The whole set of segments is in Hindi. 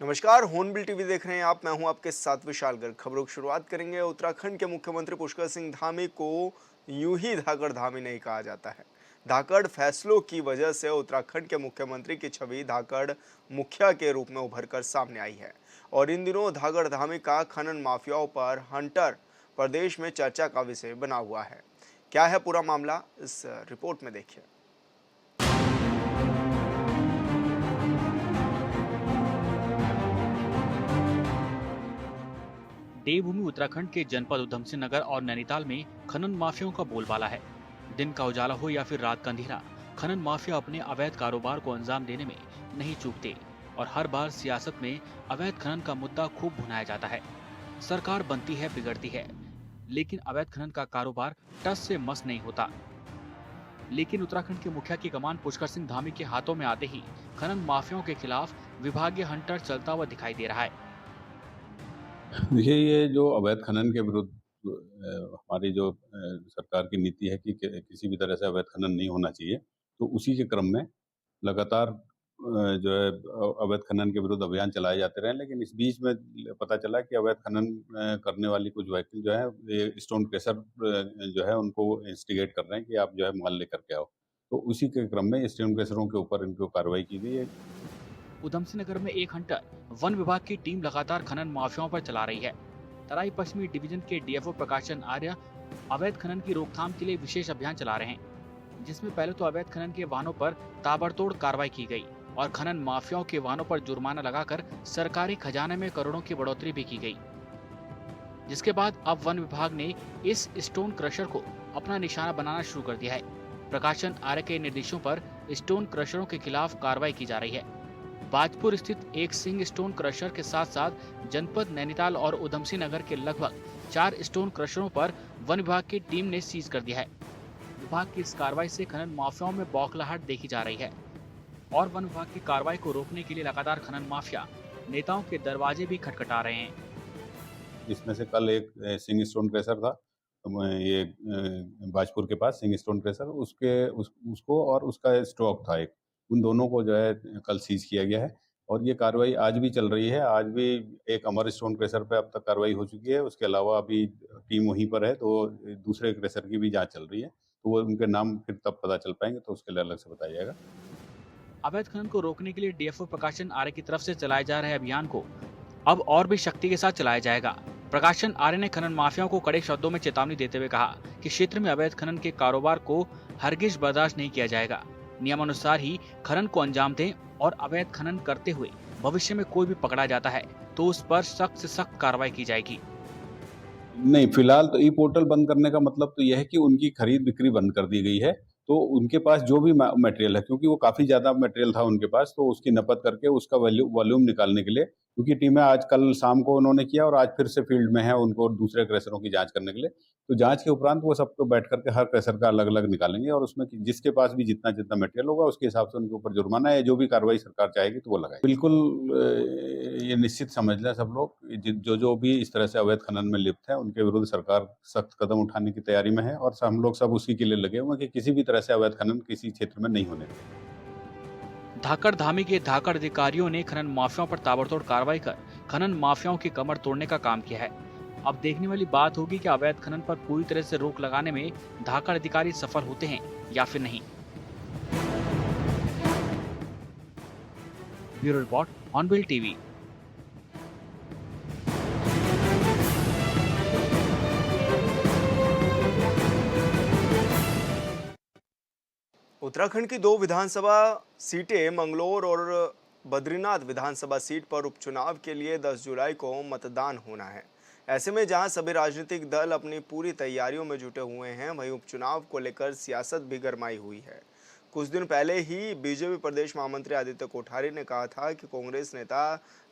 नमस्कार, हॉर्नबिल टीवी देख रहे हैं आप। मैं हूं आपके साथ विशाल गर्ग। खबरों की शुरुआत करेंगे। उत्तराखंड के मुख्यमंत्री पुष्कर सिंह धामी को यूं ही धाकड़ धामी नहीं कहा जाता है। धाकड़ फैसलों की वजह से उत्तराखंड के मुख्यमंत्री की छवि धाकड़ मुखिया के रूप में उभर कर सामने आई है। और इन दिनों धाकड़ धामी का खनन माफियाओं पर हंटर प्रदेश में चर्चा का विषय बना हुआ है। क्या है पूरा मामला, इस रिपोर्ट में देखिए। देवभूमि उत्तराखंड के जनपद उधमसिंह नगर और नैनीताल में खनन माफियाओं का बोलबाला है। दिन का उजाला हो या फिर रात का अंधेरा, खनन माफिया अपने अवैध कारोबार को अंजाम देने में नहीं चूकते और हर बार सियासत में अवैध खनन का मुद्दा खूब भुनाया जाता है। सरकार बनती है, बिगड़ती है, लेकिन अवैध खनन का कारोबार टस से मस नहीं होता। लेकिन उत्तराखंड के मुखिया की कमान पुष्कर सिंह धामी के हाथों में आते ही खनन माफियाओं के खिलाफ विभागीय हंटर चलता हुआ दिखाई दे रहा है। देखिए, ये जो अवैध खनन के विरुद्ध हमारी जो सरकार की नीति है कि किसी भी तरह से अवैध खनन नहीं होना चाहिए, तो उसी के क्रम में लगातार जो है अवैध खनन के विरुद्ध अभियान चलाए जाते रहे। लेकिन इस बीच में पता चला कि अवैध खनन करने वाली कुछ व्यक्ति जो है ये स्टोन क्रशर जो है उनको इंस्टिगेट कर रहे हैं कि आप जो है माल लेकर के आओ। तो उसी के क्रम में स्टोन क्रशरों के ऊपर इनको कार्रवाई की गई है। उधमसिंह नगर में एक हंटर वन विभाग की टीम लगातार खनन माफियाओं पर चला रही है। तराई पश्चिमी डिवीजन के डीएफओ प्रकाशन आर्य अवैध खनन की रोकथाम के लिए विशेष अभियान चला रहे हैं, जिसमें पहले तो अवैध खनन के वाहनों पर ताबड़तोड़ कार्रवाई की गई और खनन माफियाओं के वाहनों पर जुर्माना लगाकर सरकारी खजाने में करोड़ों की बढ़ोतरी भी की गई। जिसके बाद अब वन विभाग ने इस स्टोन क्रशर को अपना निशाना बनाना शुरू कर दिया है। प्रकाशन आर्य के निर्देशों पर स्टोन क्रशरों के खिलाफ कार्रवाई की जा रही है। बाजपुर स्थित एक सिंग स्टोन क्रशर के साथ साथ जनपद नैनीताल और उधमसिंह नगर के लगभग 4 स्टोन क्रशरों पर वन विभाग की टीम ने सीज कर दिया है। विभाग की इस कार्रवाई से खनन माफियाओं में बौखलाहट देखी जा रही है और वन विभाग की कार्रवाई को रोकने के लिए लगातार खनन माफिया नेताओं के दरवाजे भी खटखटा रहे हैं। इसमें से कल एक सिंग स्टोन क्रशर था, ये बाजपुर के पास सिंग स्टोन क्रशर, उसको और उसका स्टॉक था एक, उन दोनों को जो है कल सीज किया गया है। और ये कार्रवाई आज भी चल रही है। आज भी एक अमर स्टोन क्रशर पे अब तक कार्रवाई हो चुकी है। उसके अलावा अभी टीम वहीं पर है, तो दूसरे क्रशर की भी जांच चल रही है। तो वो उनके नाम फिर तब पता चल पाएंगे, तो उसके लिए अलग से बताया जाएगा। अवैध खनन को रोकने के लिए डीएफओ प्रकाशन आर्य की तरफ से चलाए जा रहे अभियान को अब और भी शक्ति के साथ चलाया जाएगा। प्रकाशन आर्य ने खनन माफियाओं को कड़े शब्दों में चेतावनी देते हुए कहा कि क्षेत्र में अवैध खनन के कारोबार को हरगिज बर्दाश्त नहीं किया जाएगा। नियमानुसार ही खनन को अंजाम दें और अवैध खनन करते हुए भविष्य में कोई भी पकड़ा जाता है तो उस पर सख्त से सख्त कार्रवाई की जाएगी। नहीं, फिलहाल तो ई पोर्टल बंद करने का मतलब तो यह है कि उनकी खरीद-बिक्री बंद कर दी गई है। तो उनके पास जो भी मटेरियल है, क्योंकि वो काफ़ी ज़्यादा मटेरियल था उनके पास, तो उसकी नपत करके उसका वॉल्यूम निकालने के लिए, क्योंकि टीमें आज कल शाम को उन्होंने किया और आज फिर से फील्ड में है उनको दूसरे क्रशरों की जाँच करने के लिए। तो जाँच के उपरांत वो सबको बैठ कर के हर क्रशर का अलग-अलग निकालेंगे और उसमें जिसके पास भी जितना-जितना मटेरियल होगा उसके हिसाब से उनके ऊपर जुर्माना या जो भी कार्रवाई सरकार चाहेगी तो वो लगाएगी। बिल्कुल ये निश्चित समझ लें सब लोग, जो भी इस तरह से अवैध खनन में लिप्त हैं, उनके विरुद्ध सरकार सख्त कदम उठाने की तैयारी में है और हम लोग सब उसी के लिए लगे हुए हैं कि किसी भी तरह से अवैध खनन किसी क्षेत्र में नहीं होने दें। धाकड़ धामी के धाकड़ अधिकारियों ने खनन माफियाओं पर ताबड़तोड़ कार्रवाई कर खनन माफियाओं की कमर तोड़ने का काम किया है। अब देखने वाली बात होगी कि अवैध खनन पर पूरी तरह से रोक लगाने में धाकड़ अधिकारी सफल होते हैं या फिर नहीं। Bureau report, hornbill TV. Uttarakhand की दो विधानसभा सीटें मंगलौर और बद्रीनाथ विधानसभा सीट पर उपचुनाव के लिए 10 जुलाई को मतदान होना है। ऐसे में जहां सभी राजनीतिक दल अपनी पूरी तैयारियों में जुटे हुए हैं, वहीं उपचुनाव को लेकर सियासत भी गरमाई हुई है। कुछ दिन पहले ही बीजेपी प्रदेश महामंत्री आदित्य कोठारी ने कहा था कि कांग्रेस नेता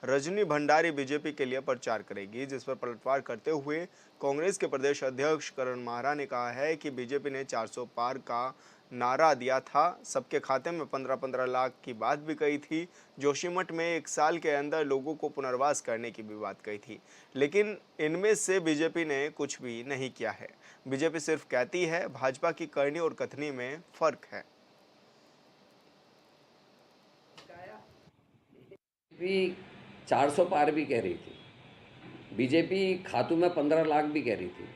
रजनी भंडारी बीजेपी के लिए प्रचार करेगी, जिस पर पलटवार करते हुए कांग्रेस के प्रदेश अध्यक्ष करण माहरा ने कहा है कि बीजेपी ने 400 पार का नारा दिया था, सबके खाते में 15-15 लाख की बात भी कही थी। जोशीमठ में 1 साल के अंदर लोगों को पुनर्वास करने की भी बात कही थी, लेकिन इनमें से बीजेपी ने कुछ भी नहीं किया है। बीजेपी सिर्फ कहती है, भाजपा की करनी और कथनी में फर्क है। भी 400 पार भी कह रही थी, बीजेपी खातू में 15 लाख भी कह रही थी,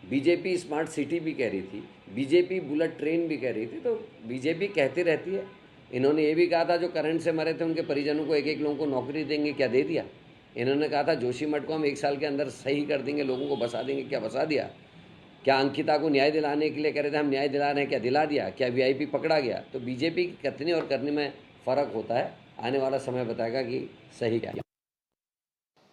बीजेपी स्मार्ट सिटी भी कह रही थी, बीजेपी बुलेट ट्रेन भी कह रही थी। तो बीजेपी कहती रहती है। इन्होंने ये भी कहा था जो करंट से मरे थे उनके परिजनों को एक एक लोगों को नौकरी देंगे, क्या दे दिया? इन्होंने कहा था जोशीमठ को हम 1 साल के अंदर सही कर देंगे, लोगों को बसा देंगे, क्या बसा दिया? क्या अंकिता को न्याय दिलाने के लिए कह रहे थे हम न्याय दिला रहे हैं, क्या दिला दिया? क्या वीआईपी पकड़ा गया? तो बीजेपी की कथनी और करने में फ़र्क होता है। आने वाला समय बताएगा कि सही क्या है।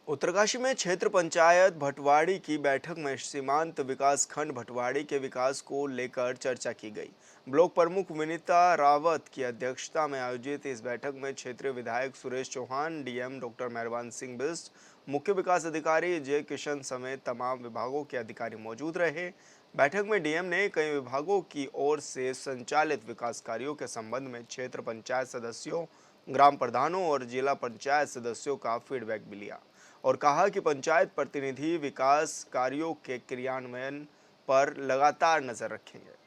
उत्तरकाशी में क्षेत्र पंचायत भटवाड़ी की बैठक में सीमांत विकास खंड भटवाड़ी के विकास को लेकर चर्चा की गई। ब्लॉक प्रमुख विनीता रावत की अध्यक्षता में आयोजित इस बैठक में क्षेत्रीय विधायक सुरेश चौहान, डीएम डॉक्टर मेहरबान सिंह बिष्ट, मुख्य विकास अधिकारी जय किशन समेत तमाम विभागों के अधिकारी मौजूद रहे। बैठक में डीएम ने कई विभागों की ओर से संचालित विकास कार्यों के संबंध में क्षेत्र पंचायत सदस्यों, ग्राम प्रधानों और जिला पंचायत सदस्यों का फीडबैक भी लिया और कहा कि पंचायत प्रतिनिधि विकास कार्यों के क्रियान्वयन पर लगातार नजर रखेंगे।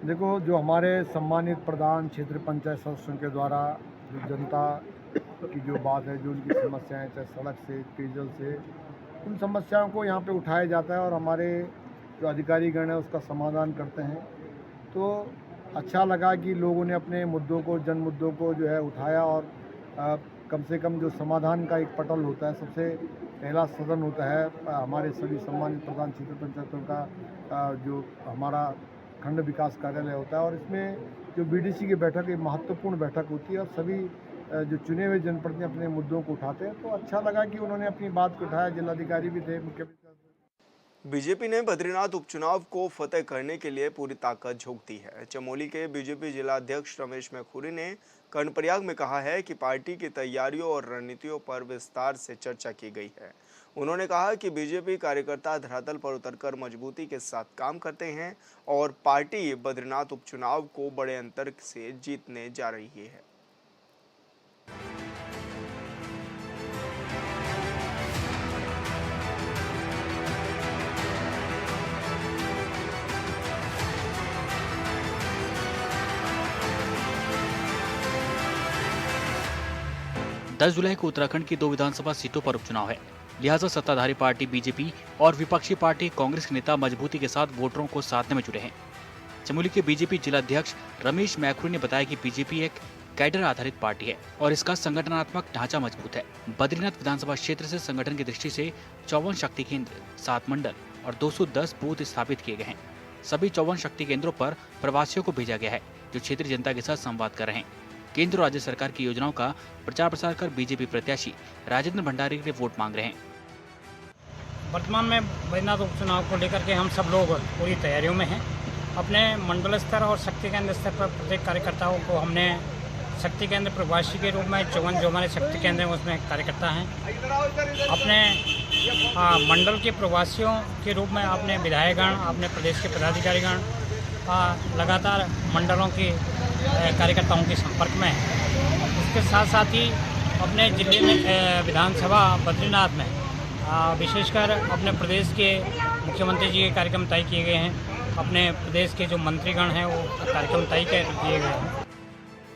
देखो, जो हमारे सम्मानित प्रधान क्षेत्र पंचायत सदस्यों के द्वारा जो जनता की जो बात है, जो उनकी समस्याएं, चाहे सड़क से, पेयजल से, उन समस्याओं को यहाँ पे उठाया जाता है और हमारे जो अधिकारीगण है उसका समाधान करते हैं। तो अच्छा लगा कि लोगों ने अपने मुद्दों को, जन मुद्दों को जो है उठाया और कम से कम जो समाधान का एक पटल होता है, सबसे पहला सदन होता है हमारे सभी सम्मानित प्रधान क्षेत्र पंचायतों का जो हमारा खंड विकास कार्यालय होता है और इसमें जो बीडीसी की बैठक एक महत्वपूर्ण बैठक होती है और सभी जो चुने हुए जनप्रतिनिधि अपने मुद्दों को उठाते हैं। तो अच्छा लगा कि उन्होंने अपनी बात को उठाया। जिलाधिकारी भी थे, मुख्य बीजेपी ने बद्रीनाथ उपचुनाव को फतेह करने के लिए पूरी ताकत झोंक दी है। चमोली के बीजेपी जिला अध्यक्ष रमेश मैखुरी ने कर्णप्रयाग में कहा है कि पार्टी की तैयारियों और रणनीतियों पर विस्तार से चर्चा की गई है। उन्होंने कहा कि बीजेपी कार्यकर्ता धरातल पर उतरकर मजबूती के साथ काम करते हैं और पार्टी बद्रीनाथ उपचुनाव को बड़े अंतर से जीतने जा रही है। दस जुलाई को उत्तराखंड की 2 विधानसभा सीटों पर उपचुनाव है, लिहाजा सत्ताधारी पार्टी बीजेपी और विपक्षी पार्टी कांग्रेस के नेता मजबूती के साथ वोटरों को साधने में जुटे हैं। चमोली के बीजेपी जिला अध्यक्ष रमेश मैखुरी ने बताया कि बीजेपी एक कैडर आधारित पार्टी है और इसका संगठनात्मक ढांचा मजबूत है। बद्रीनाथ विधानसभा क्षेत्र से संगठन की दृष्टि से 54 शक्ति केंद्र, 7 मंडल और 210 बूथ स्थापित किए गए हैं। सभी 54 शक्ति केंद्रों पर प्रवासियों को भेजा गया है जो क्षेत्रीय जनता के साथ संवाद कर रहे हैं। केंद्र और राज्य सरकार की योजनाओं का प्रचार प्रसार कर बीजेपी प्रत्याशी राजेंद्र भंडारी के लिए वोट मांग रहे हैं। वर्तमान में बद्रीनाथ उपचुनाव को लेकर के हम सब लोग पूरी तैयारियों में हैं। अपने मंडल स्तर और शक्ति केंद्र स्तर पर प्रत्येक कार्यकर्ताओं को हमने शक्ति केंद्र प्रवासी के रूप में 54 जो हमारे शक्ति केंद्र हैं उसमें कार्यकर्ता हैं। अपने मंडल के प्रवासियों के रूप में अपने विधायकगण, अपने प्रदेश के पदाधिकारीगण लगातार मंडलों के कार्यकर्ताओं के संपर्क में हैं। उसके साथ साथ ही अपने जिले में विधानसभा बद्रीनाथ में विशेषकर अपने प्रदेश के मुख्यमंत्री जी के कार्यक्रम तय किए गए हैं। अपने प्रदेश के जो मंत्रीगण हैं वो कार्यक्रम तय किए गए हैं।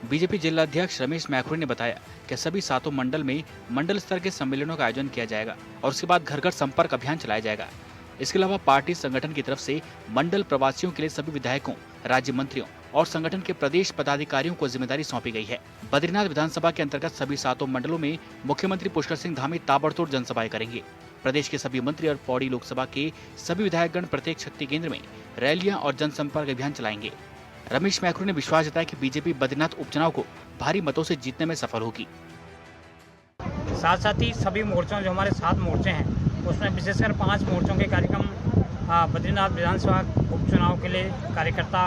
बीजेपी जिला अध्यक्ष रमेश मैखुरी ने बताया कि सभी 7 मंडल में मंडल स्तर के सम्मेलनों का आयोजन किया जाएगा और उसके बाद घर घर संपर्क अभियान चलाया जाएगा। इसके अलावा पार्टी संगठन की तरफ से मंडल प्रवासियों के लिए सभी विधायकों, राज्य मंत्रियों और संगठन के प्रदेश पदाधिकारियों को जिम्मेदारी सौंपी गई है। बद्रीनाथ विधानसभा के अंतर्गत सभी 7 मंडलों में मुख्यमंत्री पुष्कर सिंह धामी ताबड़तोड़ जनसभाएं करेंगे। प्रदेश के सभी मंत्री और पौड़ी लोकसभा के सभी विधायकगण प्रत्येक शक्ति केंद्र में रैलियां और जनसंपर्क अभियान चलाएंगे। रमेश मैखुरी ने विश्वास जताया कि बीजेपी बद्रीनाथ उपचुनाव को भारी मतों से जीतने में सफल होगी। साथ साथ ही सभी मोर्चों, जो हमारे 7 मोर्चे हैं उसमें विशेषकर 5 मोर्चों के कार्यक्रम बद्रीनाथ विधानसभा उपचुनाव के लिए कार्यकर्ता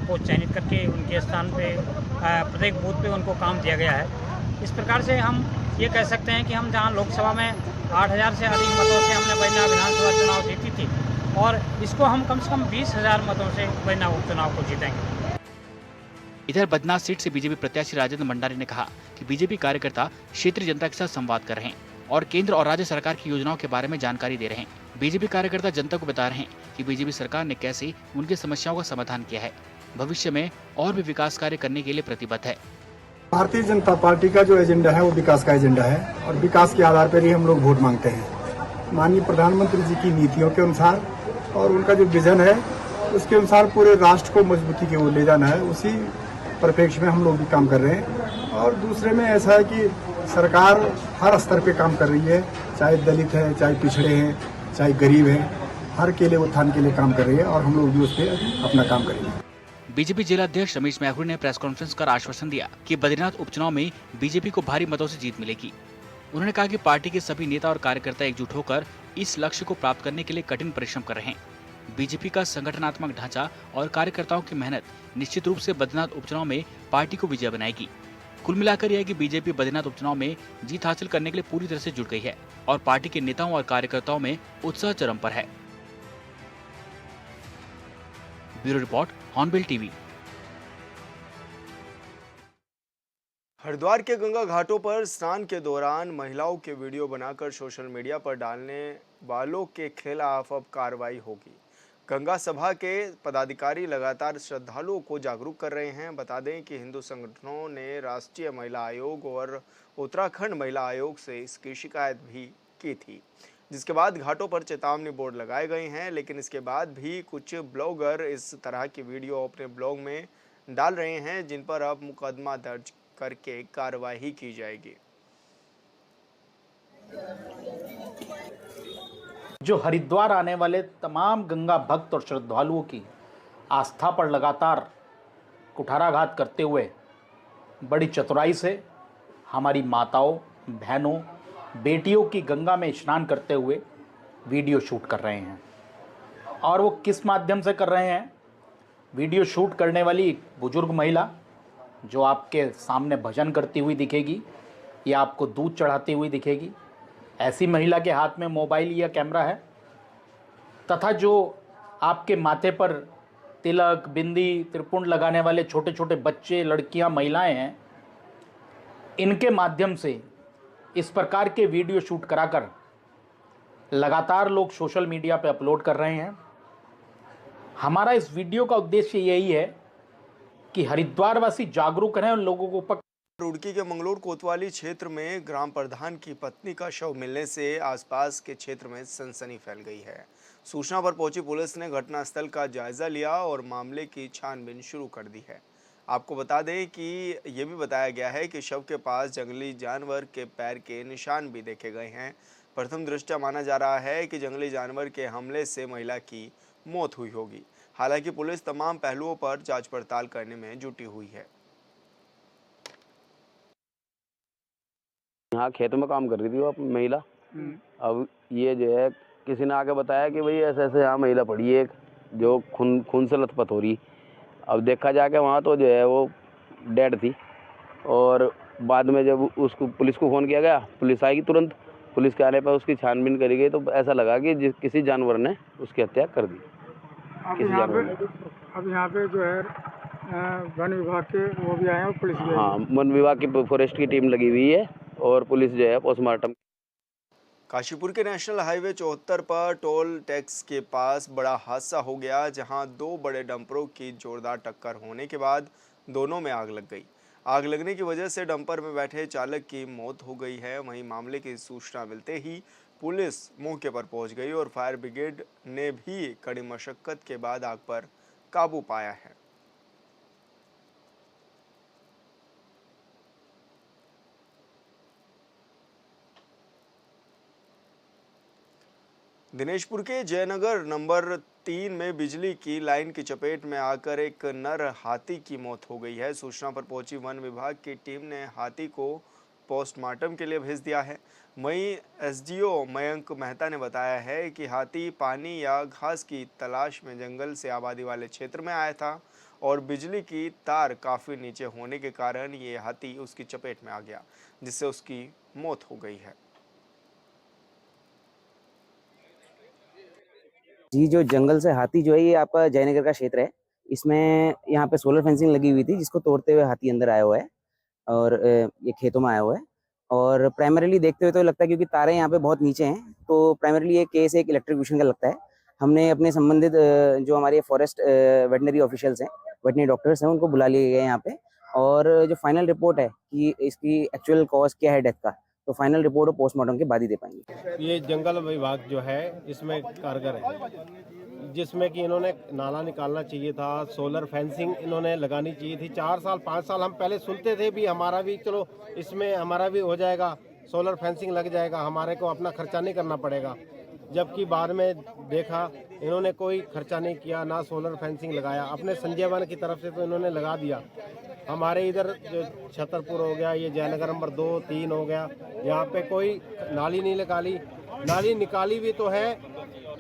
को चयनित करके उनके स्थान पे प्रत्येक बूथ पे उनको काम दिया गया है। इस प्रकार से हम ये कह सकते हैं कि हम जहां लोकसभा में 8000 से अधिक मतों से हमने बद्रीनाथ विधानसभा चुनाव जीती थी और इसको हम कम से कम 20,000 मतों से बद्रीनाथ उपचुनाव को जीतेंगे। इधर बद्रीनाथ सीट से बीजेपी प्रत्याशी राजेंद्र भंडारी ने कहा कि बीजेपी कार्यकर्ता क्षेत्रीय जनता के साथ संवाद कर रहे हैं और केंद्र और राज्य सरकार की योजनाओं के बारे में जानकारी दे रहे हैं। बीजेपी कार्यकर्ता जनता को बता रहे हैं कि बीजेपी सरकार ने कैसे उनकी समस्याओं का समाधान किया है। भविष्य में और भी विकास कार्य करने के लिए प्रतिबद्ध है। भारतीय जनता पार्टी का जो एजेंडा है वो विकास का एजेंडा है और विकास के आधार पर ही हम लोग वोट मांगते हैं। माननीय प्रधानमंत्री जी की नीतियों के अनुसार और उनका जो विजन है उसके अनुसार पूरे राष्ट्र को मजबूती की ओर ले जाना है, उसी परिप्रेक्ष्य में हम लोग भी काम कर रहे हैं। और दूसरे में ऐसा है कि सरकार हर स्तर पे काम कर रही है, चाहे दलित है, चाहे पिछड़े हैं, चाहे गरीब हैं, हर के लिए उत्थान के लिए काम कर रही है और हम लोग भी उस पर अपना काम करेंगे। बीजेपी जिला अध्यक्ष रमेश मैहुरी ने प्रेस कॉन्फ्रेंस कर आश्वासन दिया कि बद्रीनाथ उपचुनाव में बीजेपी को भारी मतों से जीत मिलेगी। उन्होंने कहा कि पार्टी के सभी नेता और कार्यकर्ता एकजुट होकर इस लक्ष्य को प्राप्त करने के लिए कठिन परिश्रम कर रहे हैं। बीजेपी का संगठनात्मक ढांचा और कार्यकर्ताओं की मेहनत निश्चित रूप से बद्रीनाथ उपचुनाव में पार्टी को विजय बनाएगी। कुल मिलाकर यह है कि बीजेपी बद्रीनाथ उपचुनाव में जीत हासिल करने के लिए पूरी तरह से जुट गई है और पार्टी के नेताओं और कार्यकर्ताओं में उत्साह चरम पर है। Bureau report, hornbill TV. Haridwar के गंगा घाटों पर स्नान के दौरान महिलाओं के वीडियो बनाकर सोशल मीडिया पर डालने वालों के खिलाफ अब कार्रवाई होगी। गंगा सभा के पदाधिकारी लगातार श्रद्धालुओं को जागरूक कर रहे हैं। बता दें कि हिंदू संगठनों ने राष्ट्रीय महिला आयोग और उत्तराखंड महिला आयोग से इसकी शिकायत भी की थी, जिसके बाद घाटों पर चेतावनी बोर्ड लगाए गए हैं। लेकिन इसके बाद भी कुछ ब्लॉगर इस तरह की वीडियो अपने ब्लॉग में डाल रहे हैं, जिन पर अब मुकदमा दर्ज करके कार्रवाई की जाएगी। जो हरिद्वार आने वाले तमाम गंगा भक्त और श्रद्धालुओं की आस्था पर लगातार कुठाराघात करते हुए बड़ी चतुराई से हमारी माताओं, बहनों, बेटियों की गंगा में स्नान करते हुए वीडियो शूट कर रहे हैं। और वो किस माध्यम से कर रहे हैं? वीडियो शूट करने वाली एक बुजुर्ग महिला जो आपके सामने भजन करती हुई दिखेगी या आपको दूध चढ़ाती हुई दिखेगी, ऐसी महिला के हाथ में मोबाइल या कैमरा है, तथा जो आपके माथे पर तिलक, बिंदी, त्रिपुंड लगाने वाले छोटे छोटे बच्चे, लड़कियां, महिलाएं हैं, इनके माध्यम से इस प्रकार के वीडियो शूट कराकर लगातार लोग सोशल मीडिया पर अपलोड कर रहे हैं। हमारा इस वीडियो का उद्देश्य यही है कि हरिद्वार वासी जागरूक रहें और लोगों को रुड़की के मंगलोर कोतवाली क्षेत्र में ग्राम प्रधान की पत्नी का शव मिलने से आसपास के क्षेत्र में सनसनी फैल गई है। सूचना पर पहुंची पुलिस ने घटनास्थल का जायजा लिया और मामले की छानबीन शुरू कर दी है। आपको बता दें कि ये भी बताया गया है कि शव के पास जंगली जानवर के पैर के निशान भी देखे गए हैं। प्रथम दृष्टया माना जा रहा है कि जंगली जानवर के हमले से महिला की मौत हुई होगी। हालांकि पुलिस तमाम पहलुओं पर जांच पड़ताल करने में जुटी हुई है। यहाँ खेतों में काम कर रही थी वो महिला। अब ये जो है किसी ने आके बताया कि भाई ऐसे ऐसे यहाँ महिला पड़ी है एक, जो खून से लथपथ हो रही। अब देखा जाके वहाँ तो जो है वो डेड थी। और बाद में जब उसको पुलिस को फ़ोन किया गया, पुलिस आएगी तुरंत। पुलिस के आने पर उसकी छानबीन करी गई तो ऐसा लगा कि किसी जानवर ने उसकी हत्या कर दी। अब यहाँ पे जो है वन विभाग के वो भी आए और पुलिस भी आई। हाँ, वन विभाग की फॉरेस्ट की टीम लगी हुई है और पुलिस जो है पोस्टमार्टम। काशीपुर के नेशनल हाईवे 74 पर टोल टैक्स के पास बड़ा हादसा हो गया, जहां दो बड़े डंपरों की जोरदार टक्कर होने के बाद दोनों में आग लग गई। आग लगने की वजह से डंपर में बैठे चालक की मौत हो गई है। वहीं मामले की सूचना मिलते ही पुलिस मौके पर पहुंच गई और फायर ब्रिगेड ने भी कड़ी मशक्कत के बाद आग पर काबू पाया है। दिनेशपुर के जयनगर नंबर 3 में बिजली की लाइन की चपेट में आकर एक नर हाथी की मौत हो गई है। सूचना पर पहुंची वन विभाग की टीम ने हाथी को पोस्टमार्टम के लिए भेज दिया है। वहीं एसडीओ मयंक मेहता ने बताया है कि हाथी पानी या घास की तलाश में जंगल से आबादी वाले क्षेत्र में आया था और बिजली की तार काफ़ी नीचे होने के कारण ये हाथी उसकी चपेट में आ गया, जिससे उसकी मौत हो गई है। जी, जो जंगल से हाथी जो है ये आपका जयनगर का क्षेत्र है। इसमें यहाँ पे सोलर फेंसिंग लगी हुई थी, जिसको तोड़ते हुए हाथी अंदर आया हुआ है और ये खेतों में आया हुआ है। और प्राइमरीली देखते हुए तो लगता है क्योंकि तारे यहाँ पे बहुत नीचे हैं, तो प्राइमरीली ये केस एक इलेक्ट्रिक्यूशन का लगता है। हमने अपने संबंधित जो हमारे फॉरेस्ट वेटनरी ऑफिशियल्स हैं वेटनरी डॉक्टर्स हैं उनको बुला लिए गए हैं यहाँ पे। और जो फाइनल रिपोर्ट है कि इसकी एक्चुअल कॉज क्या है डेथ का, तो फाइनल रिपोर्ट और पोस्टमार्टम के बाद ही दे पाएंगे। ये जंगल विभाग जो है इसमें कारगर है, जिसमें कि इन्होंने नाला निकालना चाहिए था, सोलर फेंसिंग इन्होंने लगानी चाहिए थी। 4 साल 5 साल हम पहले सुनते थे भी हमारा भी चलो इसमें हमारा भी हो जाएगा, सोलर फेंसिंग लग जाएगा, हमारे को अपना खर्चा नहीं करना पड़ेगा। जबकि बाद में देखा इन्होंने कोई खर्चा नहीं किया, ना सोलर फेंसिंग लगाया। अपने संजय वन की तरफ से तो इन्होंने लगा दिया। हमारे इधर जो छतरपुर हो गया, ये जयनगर नंबर 2, 3 हो गया, यहाँ पे कोई नाली नहीं निकाली। नाली निकाली भी तो है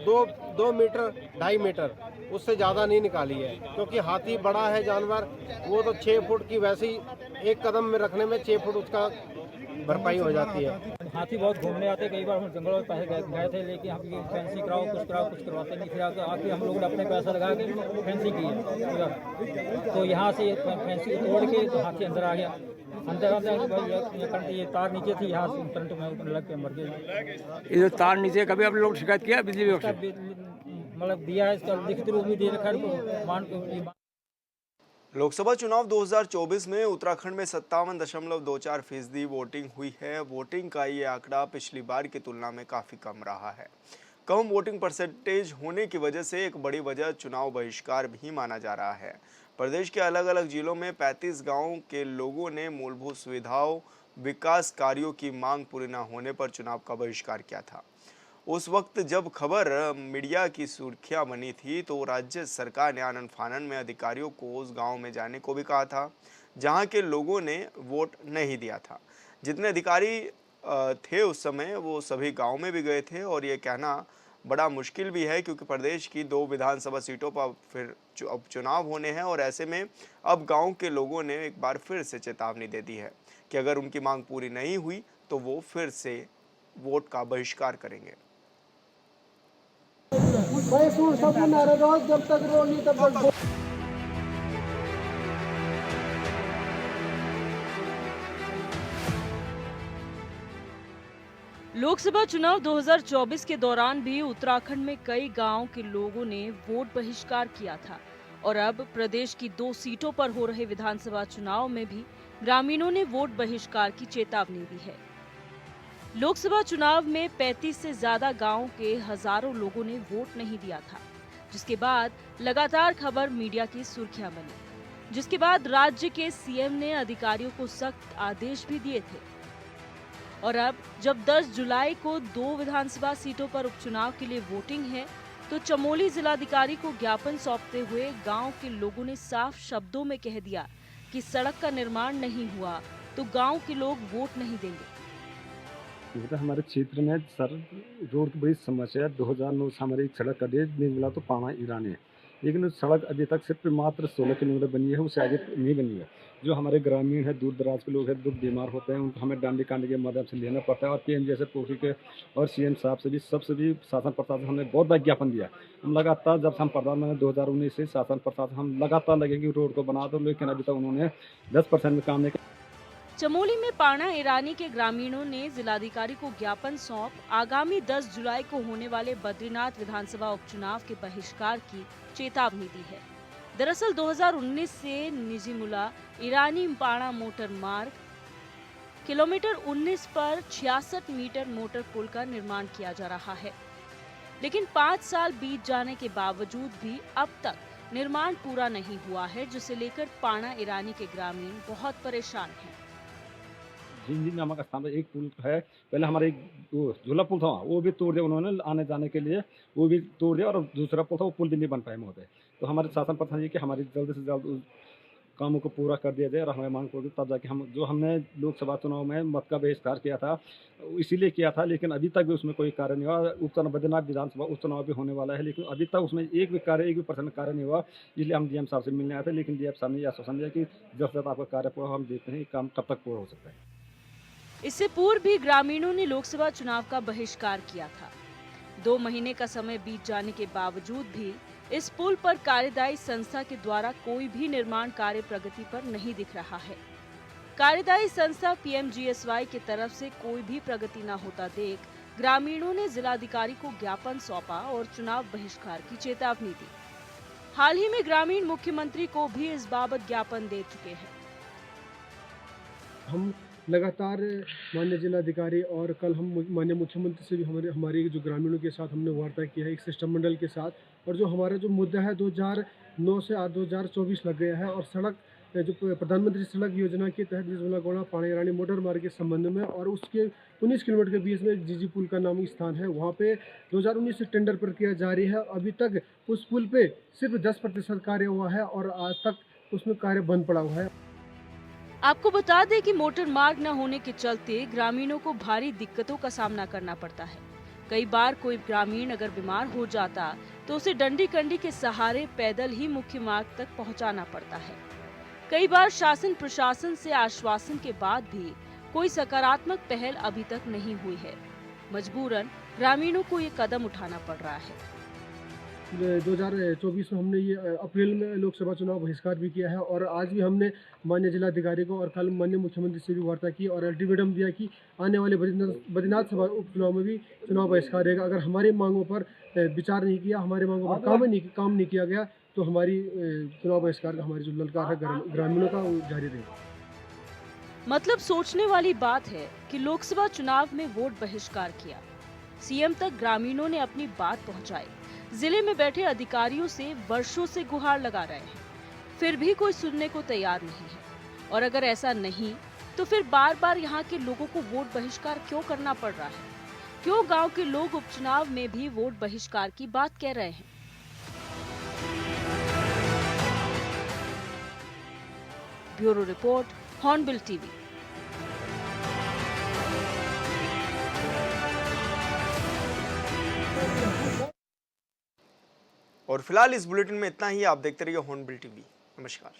2 मीटर 2.5 मीटर, उससे ज़्यादा नहीं निकाली है, क्योंकि हाथी बड़ा है जानवर, वो तो 6 फुट की वैसे ही एक कदम में रखने में 6 फुट उसका भरपाई हो जाती है। हाथी बहुत घूमने आते, कई बार हम जंगलों में पहले गए थे, लेकिन हम ये फैंसी कराओ कुछ करवाते नहीं। फिर आके हम लोगों ने अपने पैसा लगा के फैंसी की है, तो यहाँ से फैंसी तोड़ के तो हाथी अंदर आ गया। अंदर आते भाई ये तार नीचे थी, यहाँ से करंट में लग के मर गए। ये जो तार नीचे कभी आप लोग शिकायत किया बिजली विभाग से? मतलब दिया है, इसका लिखित रूप में दे रखा है, मान के। लोकसभा चुनाव 2024 में उत्तराखंड में 57.24% वोटिंग हुई है। वोटिंग का ये आंकड़ा पिछली बार की तुलना में काफ़ी कम रहा है। कम वोटिंग परसेंटेज होने की वजह से एक बड़ी वजह चुनाव बहिष्कार भी माना जा रहा है। प्रदेश के अलग अलग जिलों में 35 गांवों के लोगों ने मूलभूत सुविधाओं, विकास कार्यों की मांग पूरी न होने पर चुनाव का बहिष्कार किया था। उस वक्त जब खबर मीडिया की सुर्खियां बनी थी तो राज्य सरकार ने आनन फानन में अधिकारियों को उस गांव में जाने को भी कहा था जहां के लोगों ने वोट नहीं दिया था। जितने अधिकारी थे उस समय वो सभी गांव में भी गए थे और ये कहना बड़ा मुश्किल भी है क्योंकि प्रदेश की 2 विधानसभा सीटों पर फिर अब चुनाव होने हैं और ऐसे में अब गाँव के लोगों ने एक बार फिर से चेतावनी दे दी है कि अगर उनकी मांग पूरी नहीं हुई तो वो फिर से वोट का बहिष्कार करेंगे। जब तक रो नहीं तब तक लोकसभा चुनाव 2024 के दौरान भी उत्तराखंड में कई गांव के लोगों ने वोट बहिष्कार किया था और अब प्रदेश की 2 सीटों पर हो रहे विधानसभा चुनाव में भी ग्रामीणों ने वोट बहिष्कार की चेतावनी दी है। लोकसभा चुनाव में 35 से ज्यादा गांव के हजारों लोगों ने वोट नहीं दिया था, जिसके बाद लगातार खबर मीडिया की सुर्खियां बनी, जिसके बाद राज्य के सीएम ने अधिकारियों को सख्त आदेश भी दिए थे। और अब जब 10 जुलाई को 2 विधानसभा सीटों पर उपचुनाव के लिए वोटिंग है तो चमोली जिलाधिकारी को ज्ञापन सौंपते हुए गांव के लोगों ने साफ शब्दों में कह दिया कि सड़क का निर्माण नहीं हुआ तो गांव के लोग वोट नहीं देंगे। तो हमारे क्षेत्र में सर रोड की बड़ी समस्या है। 2009 से हमारी एक सड़क का डेट नहीं मिला तो पाना ईरानी है, लेकिन उस सड़क अभी तक सिर्फ मात्र 16 किलोमीटर बनी है, उससे आगे नहीं बनी है। जो हमारे ग्रामीण है, दूर दराज के लोग हैं, दुख बीमार होते हैं, उनको हमें डांडी कांडी के माध्यम से लेना पड़ता है। और पीएम जैसे पोखरी के और सीएम साहब से भी सबसे भी शासन प्रशासन हमने बहुत बार ज्ञापन दिया। हम लगातार जब हम प्रधानमंत्री 2019 से शासन प्रशासन हम लगातार लगे कि रोड को बना दो, लेकिन अभी तक उन्होंने 10% में काम नहीं किया। चमोली में पाना ईरानी के ग्रामीणों ने जिलाधिकारी को ज्ञापन सौंप आगामी 10 जुलाई को होने वाले बद्रीनाथ विधानसभा उपचुनाव के बहिष्कार की चेतावनी दी है। दरअसल 2019 से निजीमुला ईरानी पाना मोटर मार्ग किलोमीटर 19 पर 66 मीटर मोटर पुल का निर्माण किया जा रहा है, लेकिन 5 साल बीत जाने के बावजूद भी अब तक निर्माण पूरा नहीं हुआ है, जिसे लेकर पाना ईरानी के ग्रामीण बहुत परेशान हैं। झिंझी नामक स्थान पर एक पुल है, पहले हमारे एक झूला पुल था वो भी तोड़ दिया उन्होंने आने जाने के लिए, वो भी तोड़ दिया और दूसरा पुल था वो पुल भी नहीं बन पाए महोदय। तो हमारे शासन प्रधान जी कि हमारी जल्द से जल्द उस कामों को पूरा कर दिया जाए और हमें मांग होगी तब जाके हम जो हमने लोकसभा चुनाव में मत का बहिष्कार किया था इसीलिए किया था, लेकिन अभी तक भी उसमें कोई कार्य नहीं हुआ। उपचुनाव बद्रीनाथ विधानसभा उपचुनाव भी होने वाला है, लेकिन अभी तक उसमें एक भी % कार्य नहीं हुआ। इसलिए हम डीएम साहब से मिलने आए थे, लेकिन डीएम साहब ने यह आश्वासन दिया कि जल्द से जल्द आपका कार्य पूरा, हम देखते हैं काम कब तक पूरा हो सकता है। इससे पूर्व भी ग्रामीणों ने लोकसभा चुनाव का बहिष्कार किया था। 2 महीने का समय बीत जाने के बावजूद भी इस पुल पर कार्यदायी संस्था के द्वारा कोई भी निर्माण कार्य प्रगति पर नहीं दिख रहा है। कार्यदायी संस्था पीएमजीएसवाई की तरफ से कोई भी प्रगति न होता देख ग्रामीणों ने जिलाधिकारी को ज्ञापन सौंपा और चुनाव बहिष्कार की चेतावनी दी। हाल ही में ग्रामीण मुख्यमंत्री को भी इस बाबत ज्ञापन दे चुके हैं। हम लगातार माननीय जिलाधिकारी और कल हम माननीय मुख्यमंत्री से भी हमारे जो ग्रामीणों के साथ हमने वार्ता किया है एक शिष्टमंडल के साथ, और जो हमारा जो मुद्दा है 2009 से 2024 लग गया है, और सड़क जो प्रधानमंत्री सड़क योजना के तहत बिजमला पाणीरानी मोटर मार्ग के संबंध में, और उसके 19 किलोमीटर के बीच में जीजी पुल का नामी स्थान है, वहाँ पे 2019 से टेंडर प्रक्रिया जारी है। अभी तक उस पुल पे सिर्फ 10% कार्य हुआ है और आज तक उसमें कार्य बंद पड़ा हुआ है। आपको बता दें कि मोटर मार्ग न होने के चलते ग्रामीणों को भारी दिक्कतों का सामना करना पड़ता है। कई बार कोई ग्रामीण अगर बीमार हो जाता तो उसे डंडी कंडी के सहारे पैदल ही मुख्य मार्ग तक पहुंचाना पड़ता है। कई बार शासन प्रशासन से आश्वासन के बाद भी कोई सकारात्मक पहल अभी तक नहीं हुई है। मजबूरन ग्रामीणों को ये कदम उठाना पड़ रहा है। 2024 में हमने ये अप्रैल में लोकसभा चुनाव बहिष्कार भी किया है, और आज भी हमने माननीय जिलाधिकारी को और कल माननीय मुख्यमंत्री से भी वार्ता की और अल्टीमेटम दिया कि आने वाले बद्रीनाथ सभा उपचुनाव में भी चुनाव बहिष्कार रहेगा। अगर हमारी मांगों पर विचार नहीं किया, हमारी मांगों पर काम नहीं किया गया, तो हमारी चुनाव बहिष्कार का हमारी जो ललकार है ग्रामीणों का वो जारी रहेगा। मतलब सोचने वाली बात है कि लोकसभा चुनाव में वोट बहिष्कार किया, सीएम तक ग्रामीणों ने अपनी बात पहुंचाई, जिले में बैठे अधिकारियों से वर्षों से गुहार लगा रहे हैं, फिर भी कोई सुनने को तैयार नहीं है। और अगर ऐसा नहीं तो फिर बार बार यहाँ के लोगों को वोट बहिष्कार क्यों करना पड़ रहा है? क्यों गांव के लोग उपचुनाव में भी वोट बहिष्कार की बात कह रहे हैं? Bureau report, hornbill TV. और फिलहाल इस बुलेटिन में इतना ही। आप देखते रहिए हॉर्नबिल टीवी। नमस्कार।